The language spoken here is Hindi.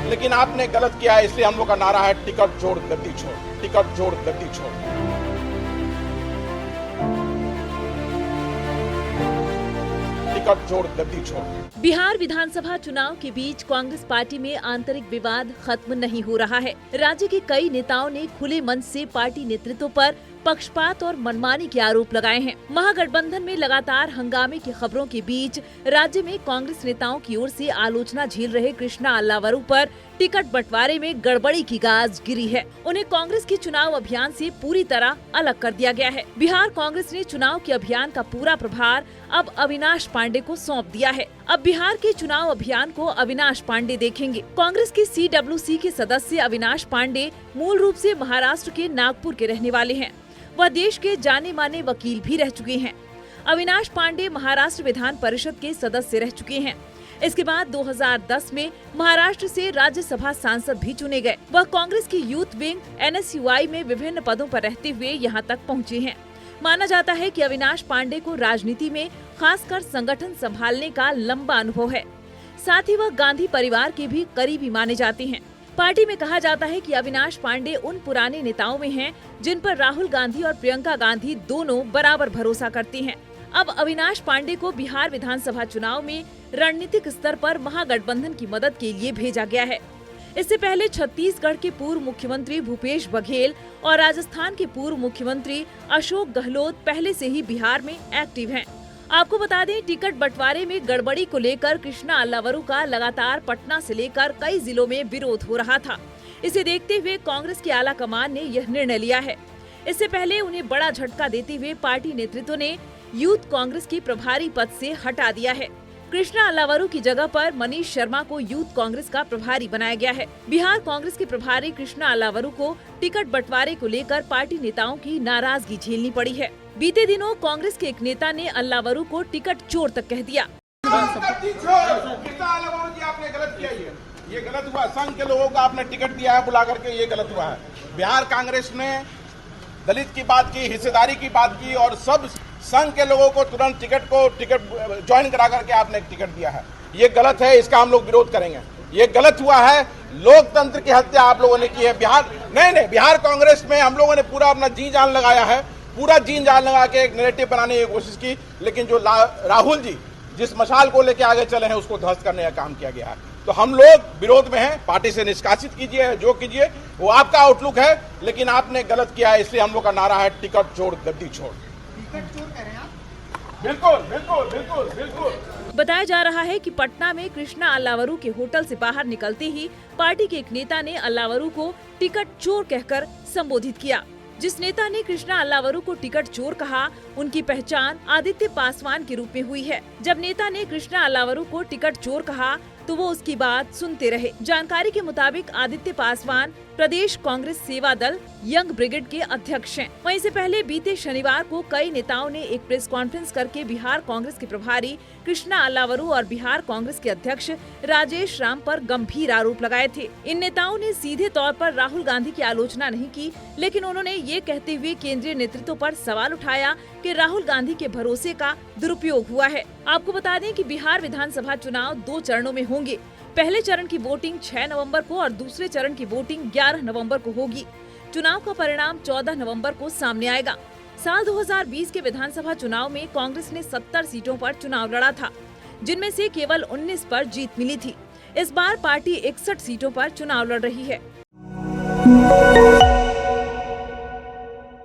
लेकिन आपने गलत किया है, इसलिए हम लोग का नारा है टिकट छोड़ गद्दी छोड़, टिकट छोड़ गद्दी छोड़। टिकट छोड़ गद्दी छोड़। बिहार विधानसभा चुनाव के बीच कांग्रेस पार्टी में आंतरिक विवाद खत्म नहीं हो रहा है। राज्य के कई नेताओं ने खुले मन से पार्टी नेतृत्व पर पक्षपात और मनमानी के आरोप लगाए हैं। महागठबंधन में लगातार हंगामे की खबरों के बीच राज्य में कांग्रेस नेताओं की ओर से आलोचना झेल रहे कृष्णा अल्लावरू पर टिकट बंटवारे में गड़बड़ी की गाज गिरी है। उन्हें कांग्रेस के चुनाव अभियान से पूरी तरह अलग कर दिया गया है। बिहार कांग्रेस ने चुनाव के अभियान का पूरा प्रभार अब अविनाश पांडे को सौंप दिया है। अब बिहार के चुनाव अभियान को अविनाश पांडे देखेंगे। कांग्रेस के CWC के सदस्य अविनाश पांडे मूल रूप से महाराष्ट्र के नागपुर के रहने वाले हैं। वह देश के जाने माने वकील भी रह चुके हैं। अविनाश पांडे महाराष्ट्र विधान परिषद के सदस्य रह चुके हैं। इसके बाद 2010 में महाराष्ट्र से राज्यसभा सांसद भी चुने गए। वह कांग्रेस की यूथ विंग NSUI में विभिन्न पदों पर रहते हुए यहां तक पहुंचे हैं। माना जाता है कि अविनाश पांडे को राजनीति में खासकर संगठन संभालने का लंबा अनुभव है। साथ ही वह गांधी परिवार के भी करीबी माने जाते हैं। पार्टी में कहा जाता है कि अविनाश पांडे उन पुराने नेताओं में हैं जिन पर राहुल गांधी और प्रियंका गांधी दोनों बराबर भरोसा करती हैं। अब अविनाश पांडे को बिहार विधानसभा चुनाव में रणनीतिक स्तर पर महागठबंधन की मदद के लिए भेजा गया है। इससे पहले छत्तीसगढ़ के पूर्व मुख्यमंत्री भूपेश बघेल और राजस्थान के पूर्व मुख्यमंत्री अशोक गहलोत पहले से ही बिहार में एक्टिव हैं। आपको बता दें, टिकट बंटवारे में गड़बड़ी को लेकर कृष्णा अल्लावरू का लगातार पटना से लेकर कई जिलों में विरोध हो रहा था। इसे देखते हुए कांग्रेस की आला कमान ने यह निर्णय लिया है। इससे पहले उन्हें बड़ा झटका देते हुए पार्टी नेतृत्व ने यूथ कांग्रेस के प्रभारी पद से हटा दिया है। कृष्णा अल्लावरू की जगह पर मनीष शर्मा को यूथ कांग्रेस का प्रभारी बनाया गया है। बिहार कांग्रेस के प्रभारी कृष्णा अल्लावरू को टिकट बंटवारे को लेकर पार्टी नेताओं की नाराजगी झेलनी पड़ी है। बीते दिनों कांग्रेस के एक नेता ने अल्लावरू को टिकट चोर तक कह दिया। आपने गलत किया, ये गलत हुआ। संघ के लोगों को आपने टिकट दिया है बुला करके, ये गलत हुआ है। बिहार कांग्रेस ने दलित की बात की, हिस्सेदारी की बात की और सब संघ के लोगों को तुरंत टिकट ज्वाइन करा करके आपने टिकट दिया है। ये गलत है, इसका हम लोग विरोध करेंगे। ये गलत हुआ है। लोकतंत्र की हत्या आप लोगों ने की है। बिहार कांग्रेस में हम लोगों ने पूरा अपना जी जान लगाया है, पूरा जी जान लगा के एक नैरेटिव बनाने की कोशिश की, लेकिन जो राहुल जी जिस मशाल को लेके आगे चले हैं उसको ध्वस्त करने का काम किया गया है। तो हम लोग विरोध में हैं। पार्टी से निष्कासित कीजिए, जो कीजिए वो आपका आउटलुक है, लेकिन आपने गलत किया है, इसलिए हम लोग का नारा है टिकट छोड़ गद्दी छोड़। टिकट चोर कह रहे हैं आप? बिल्कुल बिल्कुल बिल्कुल बिल्कुल। बताया जा रहा है कि पटना में कृष्णा अल्लावरू के होटल से बाहर निकलते ही पार्टी के एक नेता ने अल्लावरू को टिकट चोर कहकर संबोधित किया। जिस नेता ने कृष्णा अल्लावरू को टिकट चोर कहा, उनकी पहचान आदित्य पासवान के रूप में हुई है। जब नेता ने कृष्णा अल्लावरू को टिकट चोर कहा तो वो उसकी बात सुनते रहे। जानकारी के मुताबिक आदित्य पासवान प्रदेश कांग्रेस सेवा दल यंग ब्रिगेड के अध्यक्ष हैं। वहीं से पहले बीते शनिवार को कई नेताओं ने एक प्रेस कॉन्फ्रेंस करके बिहार कांग्रेस के प्रभारी कृष्णा अल्लावरू और बिहार कांग्रेस के अध्यक्ष राजेश राम पर गंभीर आरोप लगाए थे। इन नेताओं ने सीधे तौर पर राहुल गांधी की आलोचना नहीं की, लेकिन उन्होंने ये कहते हुए केंद्रीय नेतृत्व पर सवाल उठाया कि राहुल गांधी के भरोसे का दुरुपयोग हुआ है। आपको बता दें कि बिहार विधानसभा चुनाव 2 चरणों में होंगे। पहले चरण की वोटिंग 6 नवंबर को और दूसरे चरण की वोटिंग 11 नवंबर को होगी। चुनाव का परिणाम 14 नवंबर को सामने आएगा। साल 2020 के विधानसभा चुनाव में कांग्रेस ने 70 सीटों पर चुनाव लड़ा था, जिनमें से केवल 19 पर जीत मिली थी। इस बार पार्टी 61 सीटों पर चुनाव लड़ रही है।